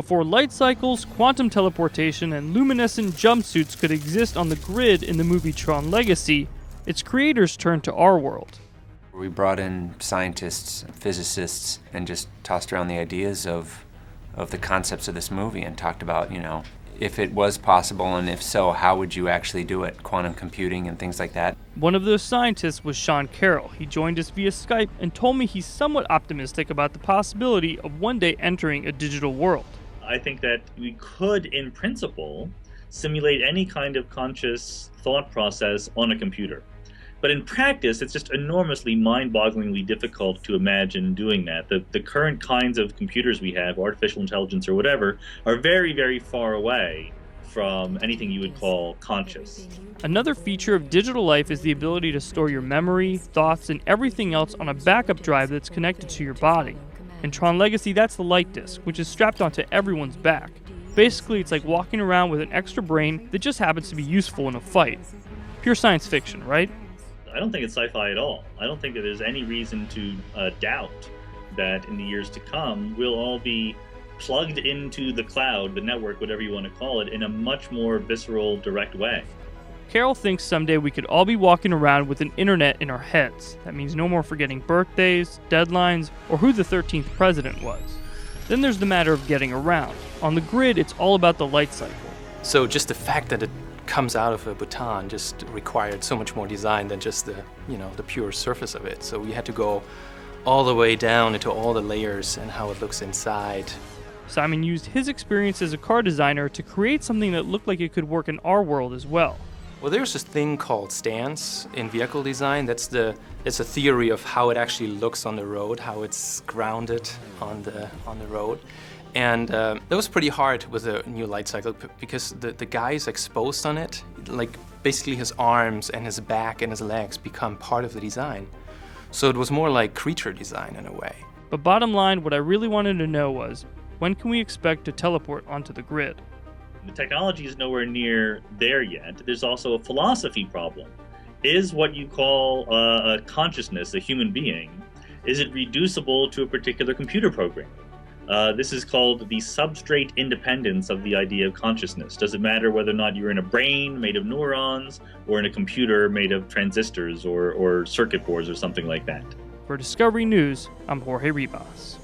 Before light cycles, quantum teleportation, and luminescent jumpsuits could exist on the grid in the movie Tron Legacy, its creators turned to our world. We brought in scientists, physicists, and just tossed around the ideas of the concepts of this movie and talked about, if it was possible, and if so, how would you actually do it? Quantum computing and things like that. One of those scientists was Sean Carroll. He joined us via Skype and told me he's somewhat optimistic about the possibility of one day entering a digital world. I think that we could, in principle, simulate any kind of conscious thought process on a computer. But in practice, it's just enormously mind-bogglingly difficult to imagine doing that. The current kinds of computers we have, artificial intelligence or whatever, are very, very far away from anything you would call conscious. Another feature of digital life is the ability to store your memory, thoughts, and everything else on a backup drive that's connected to your body. In Tron Legacy, that's the light disc, which is strapped onto everyone's back. Basically, it's like walking around with an extra brain that just happens to be useful in a fight. Pure science fiction, right? I don't think it's sci-fi at all. I don't think that there's any reason to doubt that in the years to come, we'll all be plugged into the cloud, the network, whatever you want to call it, in a much more visceral, direct way. Carol thinks someday we could all be walking around with an internet in our heads. That means no more forgetting birthdays, deadlines, or who the 13th president was. Then there's the matter of getting around. On the grid, it's all about the light cycle. So just the fact that it comes out of a baton just required so much more design than just the pure surface of it. So we had to go all the way down into all the layers and how it looks inside. Simon used his experience as a car designer to create something that looked like it could work in our world as well. Well, there's this thing called stance in vehicle design. It's a theory of how it actually looks on the road, how it's grounded on the road. And that was pretty hard with a new light cycle because the guy is exposed on it. Like basically his arms and his back and his legs become part of the design. So it was more like creature design in a way. But bottom line, what I really wanted to know was, when can we expect to teleport onto the grid? The technology is nowhere near there yet. There's also a philosophy problem. Is what you call a consciousness, a human being, is it reducible to a particular computer program? This is called the substrate independence of the idea of consciousness. Does it matter whether or not you're in a brain made of neurons or in a computer made of transistors or circuit boards or something like that? For Discovery News, I'm Jorge Ribas.